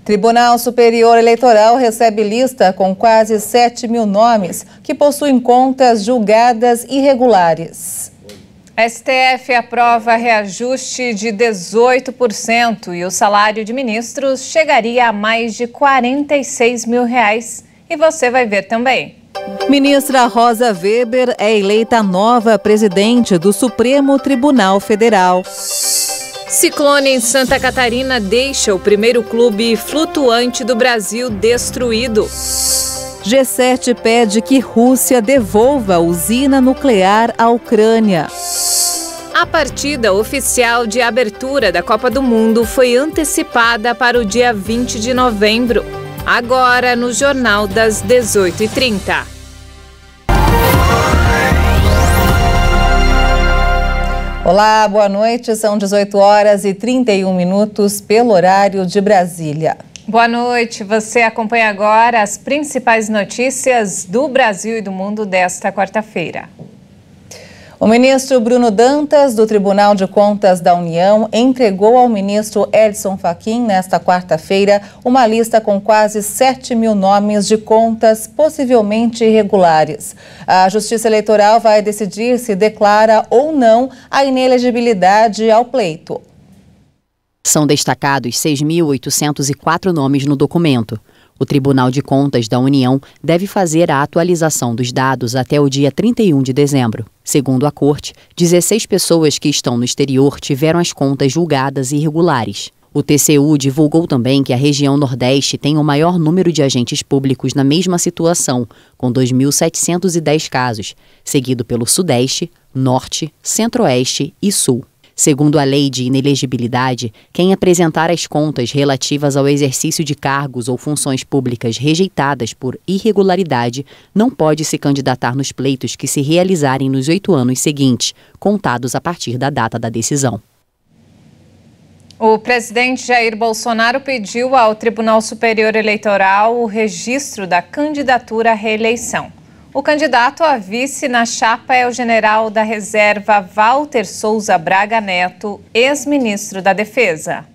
Tribunal Superior Eleitoral recebe lista com quase 7 mil nomes que possuem contas julgadas irregulares. STF aprova reajuste de 18% e o salário de ministros chegaria a mais de R$46 mil. E você vai ver também. Ministra Rosa Weber é eleita nova presidente do Supremo Tribunal Federal. Ciclone em Santa Catarina deixa o primeiro clube flutuante do Brasil destruído. G7 pede que Rússia devolva a usina nuclear à Ucrânia. A partida oficial de abertura da Copa do Mundo foi antecipada para o dia 20 de novembro. Agora no Jornal das 18h30. Olá, boa noite. São 18h31 pelo horário de Brasília. Boa noite. Você acompanha agora as principais notícias do Brasil e do mundo desta quarta-feira. O ministro Bruno Dantas, do Tribunal de Contas da União, entregou ao ministro Edson Fachin, nesta quarta-feira, uma lista com quase 7 mil nomes de contas possivelmente irregulares. A Justiça Eleitoral vai decidir se declara ou não a inelegibilidade ao pleito. São destacados 6.804 nomes no documento. O Tribunal de Contas da União deve fazer a atualização dos dados até o dia 31 de dezembro. Segundo a Corte, 16 pessoas que estão no exterior tiveram as contas julgadas irregulares. O TCU divulgou também que a região Nordeste tem o maior número de agentes públicos na mesma situação, com 2.710 casos, seguido pelo Sudeste, Norte, Centro-Oeste e Sul. Segundo a lei de inelegibilidade, quem apresentar as contas relativas ao exercício de cargos ou funções públicas rejeitadas por irregularidade não pode se candidatar nos pleitos que se realizarem nos 8 anos seguintes, contados a partir da data da decisão. O presidente Jair Bolsonaro pediu ao Tribunal Superior Eleitoral o registro da candidatura à reeleição. O candidato a vice na chapa é o general da reserva Walter Souza Braga Neto, ex-ministro da Defesa.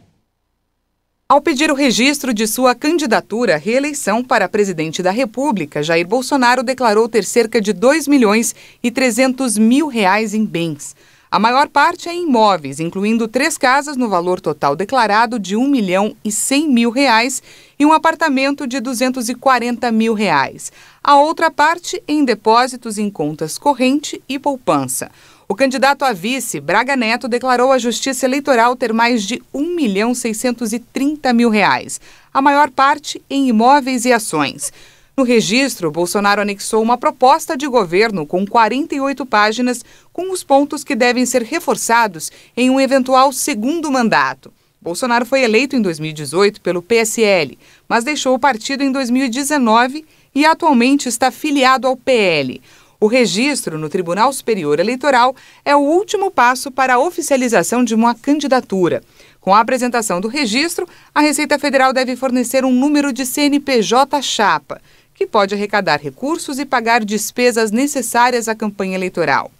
Ao pedir o registro de sua candidatura à reeleição para presidente da República, Jair Bolsonaro declarou ter cerca de R$2.300.000 em bens. A maior parte é em imóveis, incluindo 3 casas no valor total declarado de R$1.100.000 e um apartamento de R$240.000. A outra parte em depósitos em contas corrente e poupança. O candidato a vice, Braga Neto, declarou à Justiça Eleitoral ter mais de R$1.630.000, a maior parte em imóveis e ações. No registro, Bolsonaro anexou uma proposta de governo com 48 páginas, com os pontos que devem ser reforçados em um eventual segundo mandato. Bolsonaro foi eleito em 2018 pelo PSL, mas deixou o partido em 2019 e atualmente está filiado ao PL. O registro no Tribunal Superior Eleitoral é o último passo para a oficialização de uma candidatura. Com a apresentação do registro, a Receita Federal deve fornecer um número de CNPJ chapa, que pode arrecadar recursos e pagar despesas necessárias à campanha eleitoral.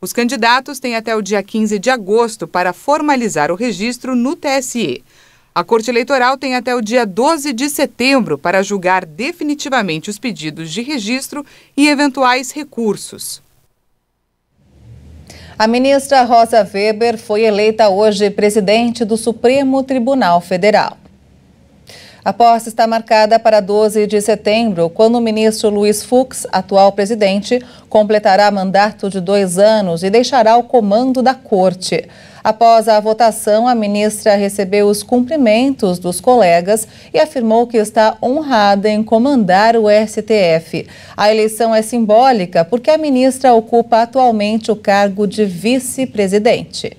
Os candidatos têm até o dia 15 de agosto para formalizar o registro no TSE. A Corte Eleitoral tem até o dia 12 de setembro para julgar definitivamente os pedidos de registro e eventuais recursos. A ministra Rosa Weber foi eleita hoje presidente do Supremo Tribunal Federal. A posse está marcada para 12 de setembro, quando o ministro Luiz Fux, atual presidente, completará mandato de 2 anos e deixará o comando da corte. Após a votação, a ministra recebeu os cumprimentos dos colegas e afirmou que está honrada em comandar o STF. A eleição é simbólica porque a ministra ocupa atualmente o cargo de vice-presidente.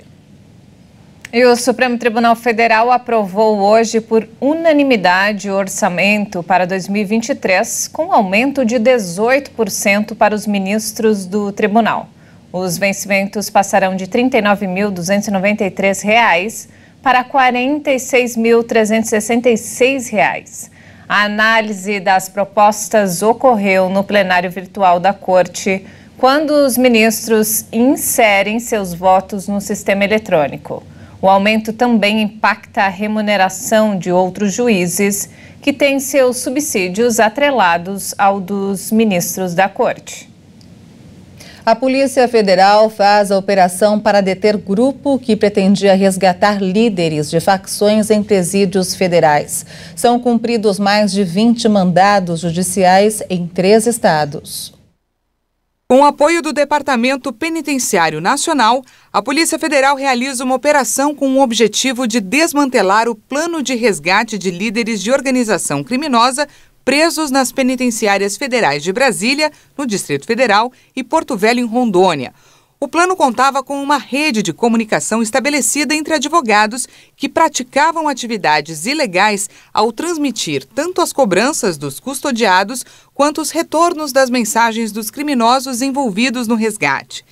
E o Supremo Tribunal Federal aprovou hoje por unanimidade o orçamento para 2023, com aumento de 18% para os ministros do tribunal. Os vencimentos passarão de R$ 39.293 para R$ 46.366. A análise das propostas ocorreu no plenário virtual da Corte, quando os ministros inserem seus votos no sistema eletrônico. O aumento também impacta a remuneração de outros juízes, que têm seus subsídios atrelados ao dos ministros da Corte. A Polícia Federal faz a operação para deter grupo que pretendia resgatar líderes de facções em presídios federais. São cumpridos mais de 20 mandados judiciais em 3 estados. Com o apoio do Departamento Penitenciário Nacional, a Polícia Federal realiza uma operação com o objetivo de desmantelar o plano de resgate de líderes de organização criminosa presos nas penitenciárias federais de Brasília, no Distrito Federal, e Porto Velho, em Rondônia. O plano contava com uma rede de comunicação estabelecida entre advogados que praticavam atividades ilegais ao transmitir tanto as cobranças dos custodiados quanto os retornos das mensagens dos criminosos envolvidos no resgate.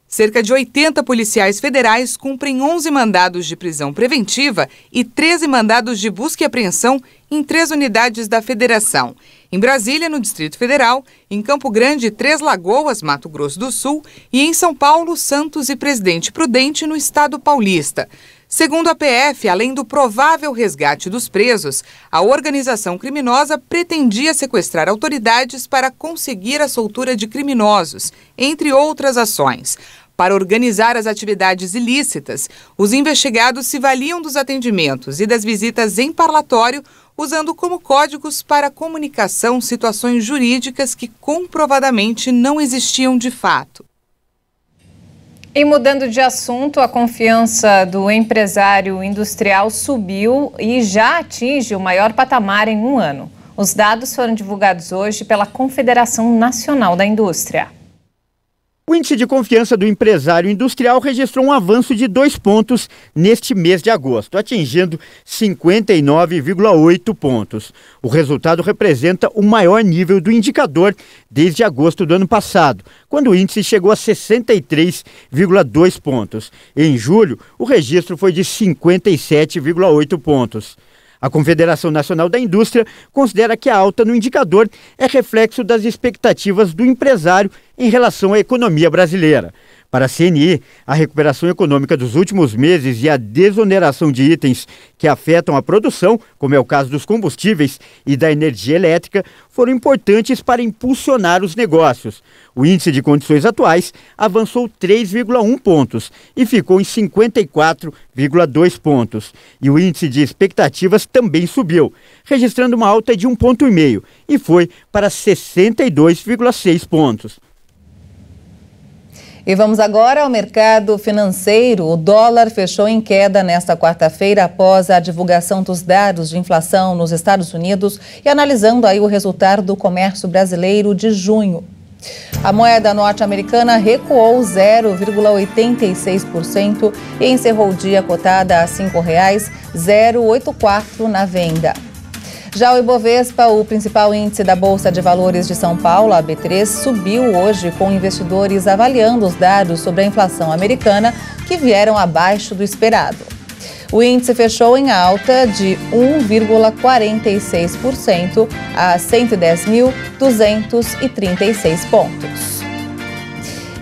Cerca de 80 policiais federais cumprem 11 mandados de prisão preventiva e 13 mandados de busca e apreensão em 3 unidades da Federação. Em Brasília, no Distrito Federal, em Campo Grande, 3 Lagoas, Mato Grosso do Sul, e em São Paulo, Santos e Presidente Prudente, no estado paulista. Segundo a PF, além do provável resgate dos presos, a organização criminosa pretendia sequestrar autoridades para conseguir a soltura de criminosos, entre outras ações. Para organizar as atividades ilícitas, os investigados se valiam dos atendimentos e das visitas em parlatório, usando como códigos para comunicação situações jurídicas que comprovadamente não existiam de fato. E mudando de assunto, a confiança do empresário industrial subiu e já atinge o maior patamar em um ano. Os dados foram divulgados hoje pela Confederação Nacional da Indústria. O índice de confiança do empresário industrial registrou um avanço de 2 pontos neste mês de agosto, atingindo 59,8 pontos. O resultado representa o maior nível do indicador desde agosto do ano passado, quando o índice chegou a 63,2 pontos. Em julho, o registro foi de 57,8 pontos. A Confederação Nacional da Indústria considera que a alta no indicador é reflexo das expectativas do empresário em relação à economia brasileira. Para a CNI, a recuperação econômica dos últimos meses e a desoneração de itens que afetam a produção, como é o caso dos combustíveis e da energia elétrica, foram importantes para impulsionar os negócios. O índice de condições atuais avançou 3,1 pontos e ficou em 54,2 pontos. E o índice de expectativas também subiu, registrando uma alta de 1,5 ponto e foi para 62,6 pontos. E vamos agora ao mercado financeiro. O dólar fechou em queda nesta quarta-feira após a divulgação dos dados de inflação nos Estados Unidos e analisando aí o resultado do comércio brasileiro de junho. A moeda norte-americana recuou 0,86% e encerrou o dia cotada a R$ 5,084 na venda. Já o Ibovespa, o principal índice da Bolsa de Valores de São Paulo, a B3, subiu hoje com investidores avaliando os dados sobre a inflação americana que vieram abaixo do esperado. O índice fechou em alta de 1,46% a 110.236 pontos.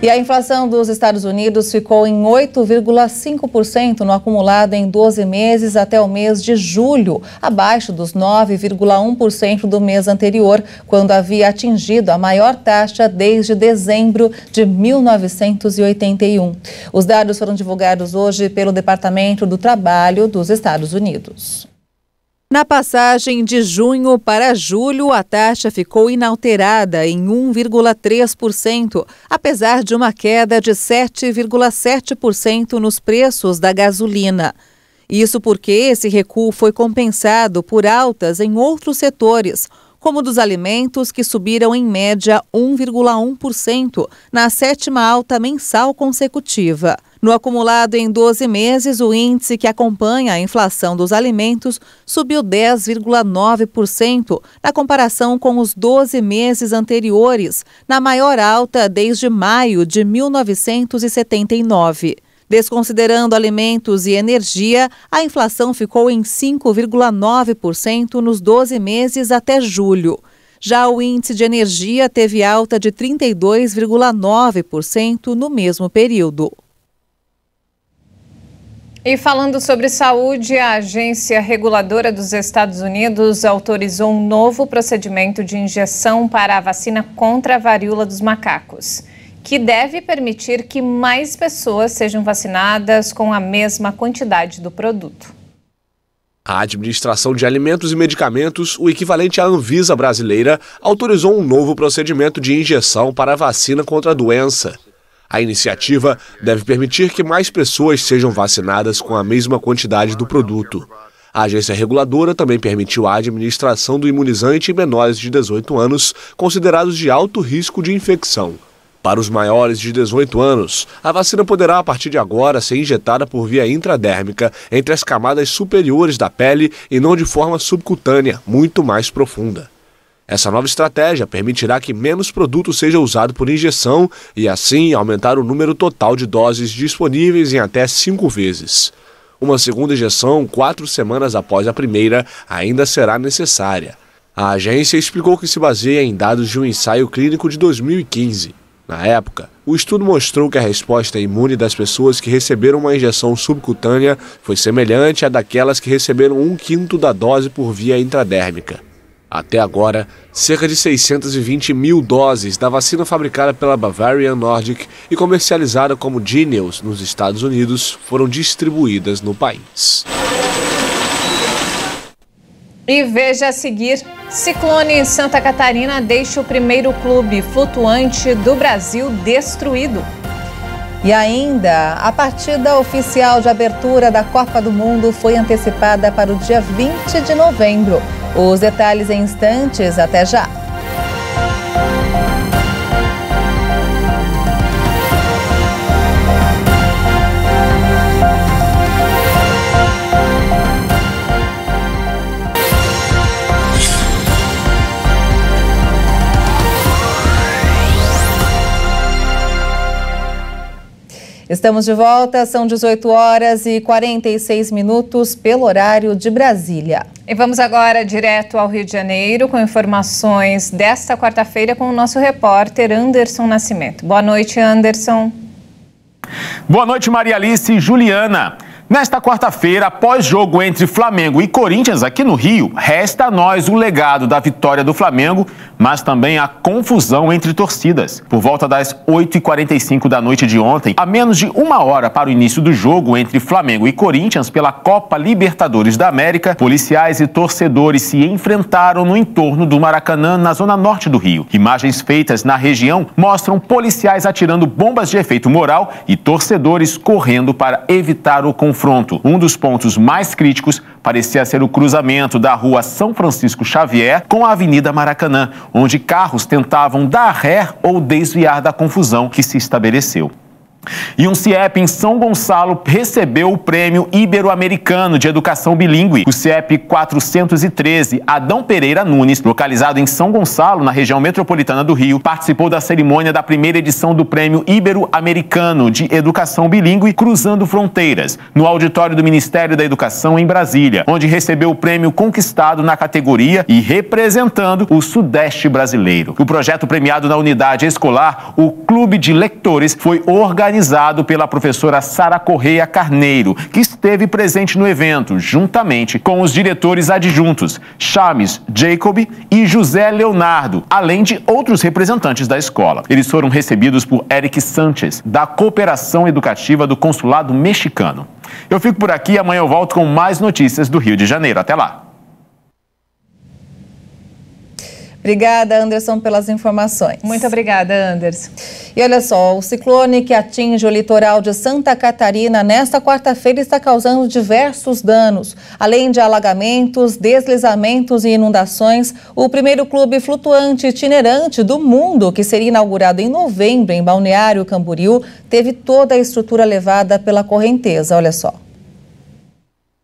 E a inflação dos Estados Unidos ficou em 8,5% no acumulado em 12 meses até o mês de julho, abaixo dos 9,1% do mês anterior, quando havia atingido a maior taxa desde dezembro de 1981. Os dados foram divulgados hoje pelo Departamento do Trabalho dos Estados Unidos. Na passagem de junho para julho, a taxa ficou inalterada em 1,3%, apesar de uma queda de 7,7% nos preços da gasolina. Isso porque esse recuo foi compensado por altas em outros setores, como dos alimentos, que subiram em média 1,1% na 7ª alta mensal consecutiva. No acumulado em 12 meses, o índice que acompanha a inflação dos alimentos subiu 10,9% na comparação com os 12 meses anteriores, na maior alta desde maio de 1979. Desconsiderando alimentos e energia, a inflação ficou em 5,9% nos 12 meses até julho. Já o índice de energia teve alta de 32,9% no mesmo período. E falando sobre saúde, a Agência Reguladora dos Estados Unidos autorizou um novo procedimento de injeção para a vacina contra a varíola dos macacos, que deve permitir que mais pessoas sejam vacinadas com a mesma quantidade do produto. A Administração de Alimentos e Medicamentos, o equivalente à Anvisa brasileira, autorizou um novo procedimento de injeção para a vacina contra a doença. A iniciativa deve permitir que mais pessoas sejam vacinadas com a mesma quantidade do produto. A agência reguladora também permitiu a administração do imunizante em menores de 18 anos, considerados de alto risco de infecção. Para os maiores de 18 anos, a vacina poderá, a partir de agora, ser injetada por via intradérmica entre as camadas superiores da pele e não de forma subcutânea, muito mais profunda. Essa nova estratégia permitirá que menos produto seja usado por injeção e, assim, aumentar o número total de doses disponíveis em até 5 vezes. Uma segunda injeção, 4 semanas após a primeira, ainda será necessária. A agência explicou que se baseia em dados de um ensaio clínico de 2015. Na época, o estudo mostrou que a resposta imune das pessoas que receberam uma injeção subcutânea foi semelhante à daquelas que receberam 1/5 da dose por via intradérmica. Até agora, cerca de 620 mil doses da vacina fabricada pela Bavarian Nordic e comercializada como Jynneos nos Estados Unidos foram distribuídas no país. E veja a seguir, ciclone Santa Catarina deixa o primeiro clube flutuante do Brasil destruído. E ainda, a partida oficial de abertura da Copa do Mundo foi antecipada para o dia 20 de novembro. Os detalhes em instantes, até já. Estamos de volta, são 18 horas e 46 minutos pelo horário de Brasília. E vamos agora direto ao Rio de Janeiro com informações desta quarta-feira com o nosso repórter Anderson Nascimento. Boa noite, Anderson. Boa noite, Maria Alice e Juliana. Nesta quarta-feira, após jogo entre Flamengo e Corinthians aqui no Rio, resta a nós o legado da vitória do Flamengo, mas também a confusão entre torcidas. Por volta das 8h45 da noite de ontem, a menos de 1 hora para o início do jogo entre Flamengo e Corinthians pela Copa Libertadores da América, policiais e torcedores se enfrentaram no entorno do Maracanã, na zona norte do Rio. Imagens feitas na região mostram policiais atirando bombas de efeito moral e torcedores correndo para evitar o confronto. Um dos pontos mais críticos parecia ser o cruzamento da rua São Francisco Xavier com a Avenida Maracanã, onde carros tentavam dar ré ou desviar da confusão que se estabeleceu. E um CIEP em São Gonçalo recebeu o Prêmio Ibero-Americano de Educação Bilíngue. O CIEP 413 Adão Pereira Nunes, localizado em São Gonçalo, na região metropolitana do Rio, participou da cerimônia da primeira edição do Prêmio Ibero-Americano de Educação Bilíngue Cruzando Fronteiras, no auditório do Ministério da Educação em Brasília, onde recebeu o prêmio conquistado na categoria e representando o Sudeste brasileiro. O projeto premiado na unidade escolar, o Clube de Lectores, foi organizado pela professora Sara Correia Carneiro, que esteve presente no evento, juntamente com os diretores adjuntos Chames Jacob e José Leonardo, além de outros representantes da escola. Eles foram recebidos por Eric Sanchez, da Cooperação Educativa do Consulado Mexicano. Eu fico por aqui, amanhã eu volto com mais notícias do Rio de Janeiro. Até lá! Obrigada, Anderson, pelas informações. Muito obrigada, Anderson. E olha só, o ciclone que atinge o litoral de Santa Catarina nesta quarta-feira está causando diversos danos. Além de alagamentos, deslizamentos e inundações, o primeiro clube flutuante itinerante do mundo, que seria inaugurado em novembro em Balneário Camboriú, teve toda a estrutura levada pela correnteza. Olha só.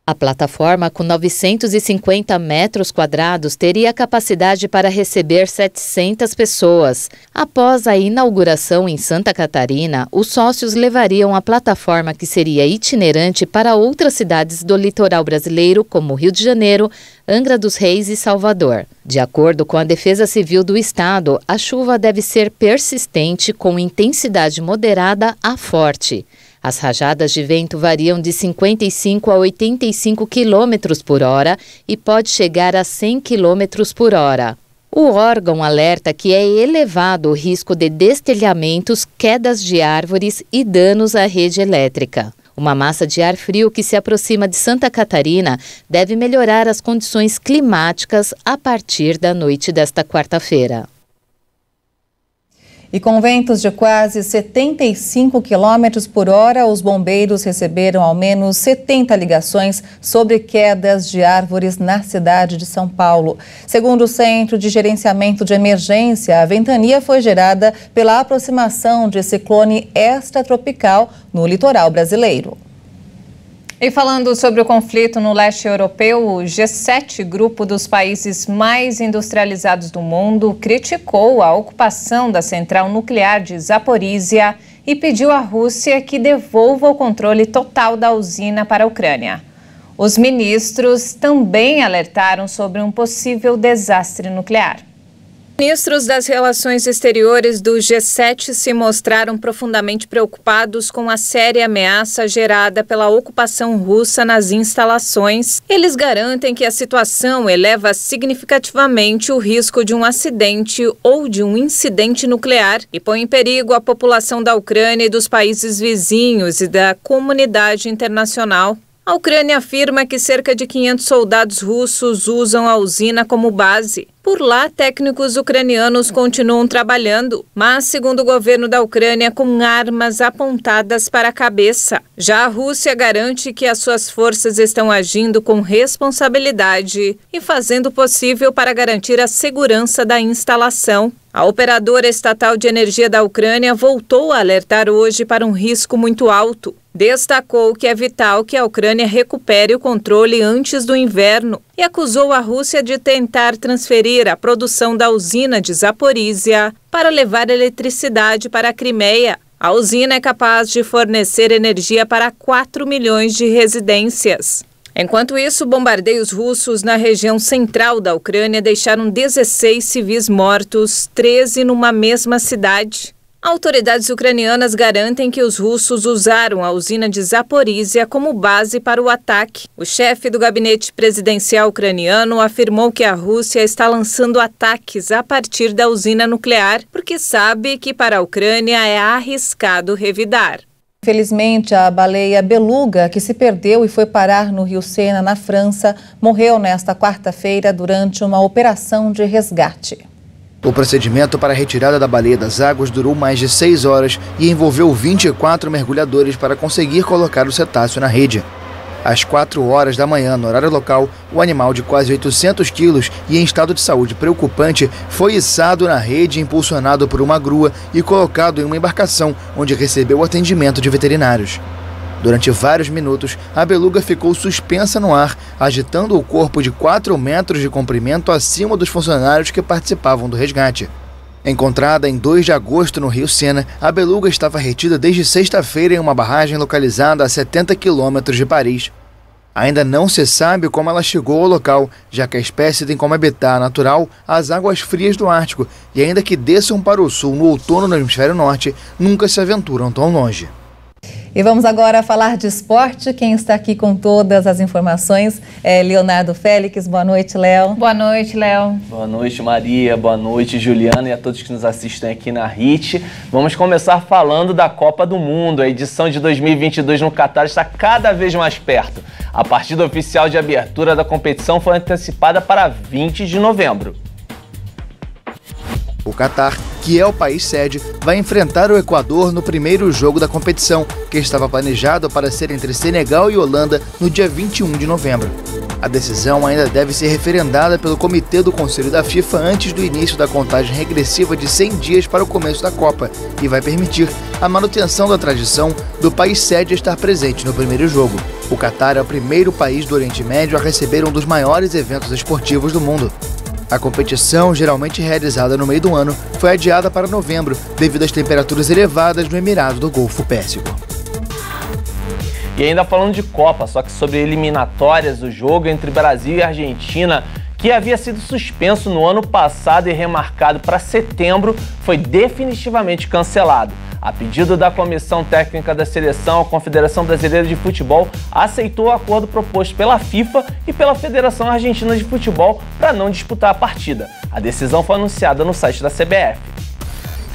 A plataforma, com 950 metros quadrados, teria capacidade para receber 700 pessoas. Após a inauguração em Santa Catarina, os sócios levariam a plataforma, que seria itinerante, para outras cidades do litoral brasileiro, como Rio de Janeiro, Angra dos Reis e Salvador. De acordo com a Defesa Civil do Estado, a chuva deve ser persistente, com intensidade moderada a forte. As rajadas de vento variam de 55 a 85 km por hora e pode chegar a 100 km por hora. O órgão alerta que é elevado o risco de destelhamentos, quedas de árvores e danos à rede elétrica. Uma massa de ar frio que se aproxima de Santa Catarina deve melhorar as condições climáticas a partir da noite desta quarta-feira. E com ventos de quase 75 km por hora, os bombeiros receberam ao menos 70 ligações sobre quedas de árvores na cidade de São Paulo. Segundo o Centro de Gerenciamento de Emergência, a ventania foi gerada pela aproximação de ciclone extratropical no litoral brasileiro. E falando sobre o conflito no leste europeu, o G7, grupo dos países mais industrializados do mundo, criticou a ocupação da central nuclear de Zaporizhia e pediu à Rússia que devolva o controle total da usina para a Ucrânia. Os ministros também alertaram sobre um possível desastre nuclear. Ministros das Relações Exteriores do G7 se mostraram profundamente preocupados com a séria ameaça gerada pela ocupação russa nas instalações. Eles garantem que a situação eleva significativamente o risco de um acidente ou de um incidente nuclear e põe em perigo a população da Ucrânia e dos países vizinhos e da comunidade internacional. A Ucrânia afirma que cerca de 500 soldados russos usam a usina como base. Por lá, técnicos ucranianos continuam trabalhando, mas, segundo o governo da Ucrânia, com armas apontadas para a cabeça. Já a Rússia garante que as suas forças estão agindo com responsabilidade e fazendo o possível para garantir a segurança da instalação. A operadora estatal de energia da Ucrânia voltou a alertar hoje para um risco muito alto. Destacou que é vital que a Ucrânia recupere o controle antes do inverno e acusou a Rússia de tentar transferir a produção da usina de Zaporizhia para levar eletricidade para a Crimeia. A usina é capaz de fornecer energia para 4 milhões de residências. Enquanto isso, bombardeios russos na região central da Ucrânia deixaram 16 civis mortos, 13 numa mesma cidade. Autoridades ucranianas garantem que os russos usaram a usina de Zaporizhia como base para o ataque. O chefe do gabinete presidencial ucraniano afirmou que a Rússia está lançando ataques a partir da usina nuclear, porque sabe que para a Ucrânia é arriscado revidar. Infelizmente, a baleia beluga, que se perdeu e foi parar no Rio Sena, na França, morreu nesta quarta-feira durante uma operação de resgate. O procedimento para a retirada da baleia das águas durou mais de 6 horas e envolveu 24 mergulhadores para conseguir colocar o cetáceo na rede. Às 4 horas da manhã, no horário local, o animal de quase 800 quilos e em estado de saúde preocupante foi içado na rede, impulsionado por uma grua e colocado em uma embarcação, onde recebeu atendimento de veterinários. Durante vários minutos, a beluga ficou suspensa no ar, agitando o corpo de 4 metros de comprimento acima dos funcionários que participavam do resgate. Encontrada em 2 de agosto no Rio Sena, a beluga estava retida desde sexta-feira em uma barragem localizada a 70 quilômetros de Paris. Ainda não se sabe como ela chegou ao local, já que a espécie tem como habitat natural as águas frias do Ártico e ainda que desçam para o sul no outono no hemisfério norte, nunca se aventuram tão longe. E vamos agora falar de esporte. Quem está aqui com todas as informações é Leonardo Félix. Boa noite, Léo. Boa noite, Léo. Boa noite, Maria. Boa noite, Juliana, e a todos que nos assistem aqui na HIT. Vamos começar falando da Copa do Mundo. A edição de 2022 no Catar está cada vez mais perto. A partida oficial de abertura da competição foi antecipada para 20 de novembro. O Catar, que é o país sede, vai enfrentar o Equador no primeiro jogo da competição, que estava planejado para ser entre Senegal e Holanda no dia 21 de novembro. A decisão ainda deve ser referendada pelo Comitê do Conselho da FIFA antes do início da contagem regressiva de 100 dias para o começo da Copa e vai permitir a manutenção da tradição do país sede estar presente no primeiro jogo. O Catar é o primeiro país do Oriente Médio a receber um dos maiores eventos esportivos do mundo. A competição, geralmente realizada no meio do ano, foi adiada para novembro, devido às temperaturas elevadas no Emirado do Golfo Pérsico. E ainda falando de Copa, só que sobre eliminatórias, o jogo entre Brasil e Argentina que havia sido suspenso no ano passado e remarcado para setembro, foi definitivamente cancelado. A pedido da Comissão Técnica da Seleção, a Confederação Brasileira de Futebol aceitou o acordo proposto pela FIFA e pela Federação Argentina de Futebol para não disputar a partida. A decisão foi anunciada no site da CBF.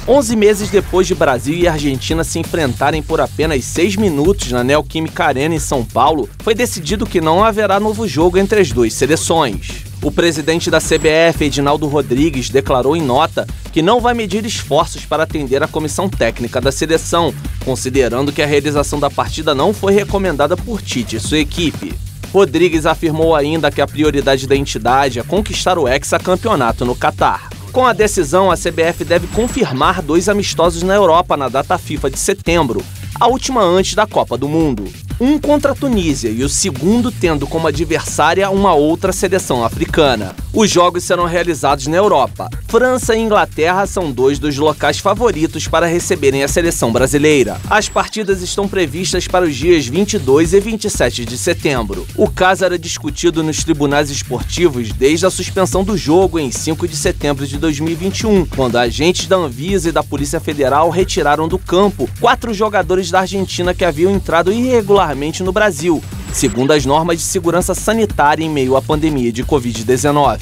11 meses depois de Brasil e Argentina se enfrentarem por apenas 6 minutos na Neoquímica Arena em São Paulo, foi decidido que não haverá novo jogo entre as duas seleções. O presidente da CBF, Edinaldo Rodrigues, declarou em nota que não vai medir esforços para atender a comissão técnica da seleção, considerando que a realização da partida não foi recomendada por Tite e sua equipe. Rodrigues afirmou ainda que a prioridade da entidade é conquistar o hexacampeonato no Catar. Com a decisão, a CBF deve confirmar 2 amistosos na Europa na data FIFA de setembro, a última antes da Copa do Mundo. Um contra a Tunísia e o segundo tendo como adversária uma outra seleção africana. Os jogos serão realizados na Europa. França e Inglaterra são 2 dos locais favoritos para receberem a seleção brasileira. As partidas estão previstas para os dias 22 e 27 de setembro. O caso era discutido nos tribunais esportivos desde a suspensão do jogo em 5 de setembro de 2021, quando agentes da Anvisa e da Polícia Federal retiraram do campo 4 jogadores da Argentina que haviam entrado irregularmente no Brasil, segundo as normas de segurança sanitária em meio à pandemia de Covid-19.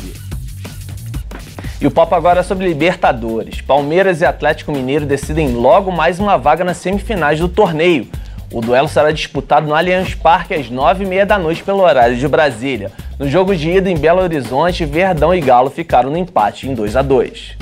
E o papo agora é sobre Libertadores. Palmeiras e Atlético Mineiro decidem logo mais uma vaga nas semifinais do torneio. O duelo será disputado no Allianz Parque às 9h30 da noite pelo horário de Brasília. No jogo de ida em Belo Horizonte, Verdão e Galo ficaram no empate em 2-2.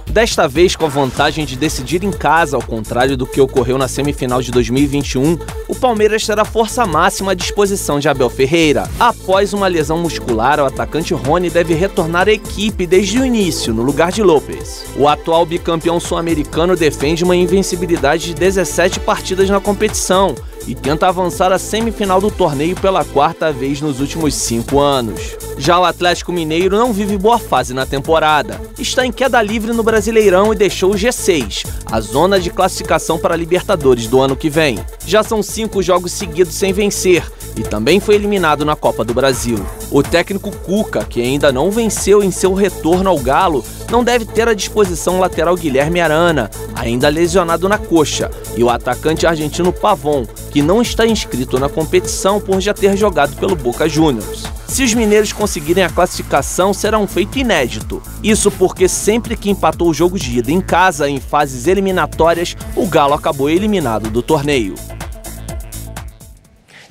Desta vez com a vantagem de decidir em casa, ao contrário do que ocorreu na semifinal de 2021, o Palmeiras terá força máxima à disposição de Abel Ferreira. Após uma lesão muscular, o atacante Rony deve retornar à equipe desde o início, no lugar de Lopes. O atual bicampeão sul-americano defende uma invencibilidade de 17 partidas na competição e tenta avançar à semifinal do torneio pela 4ª vez nos últimos 5 anos. Já o Atlético Mineiro não vive boa fase na temporada. Está em queda livre no Brasileirão e deixou o G6, a zona de classificação para a Libertadores do ano que vem. Já são 5 jogos seguidos sem vencer e também foi eliminado na Copa do Brasil. O técnico Cuca, que ainda não venceu em seu retorno ao Galo, não deve ter à disposição o lateral Guilherme Arana, ainda lesionado na coxa, e o atacante argentino Pavon, que não está inscrito na competição por já ter jogado pelo Boca Juniors. Se os mineiros conseguirem a classificação, será um feito inédito. Isso porque sempre que empatou o jogo de ida em casa, em fases eliminatórias, o Galo acabou eliminado do torneio.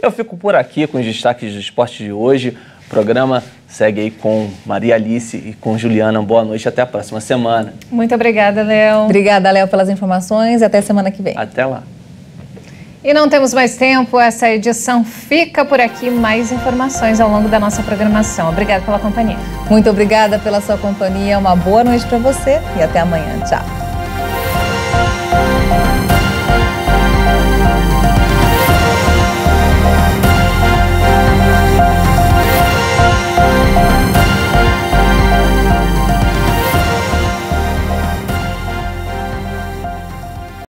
Eu fico por aqui com os destaques do esporte de hoje. O programa segue aí com Maria Alice e com Juliana. Boa noite, até a próxima semana. Muito obrigada, Léo. Obrigada, Léo, pelas informações e até semana que vem. Até lá. E não temos mais tempo, essa edição fica por aqui. Mais informações ao longo da nossa programação. Obrigada pela companhia. Muito obrigada pela sua companhia, uma boa noite para você e até amanhã. Tchau.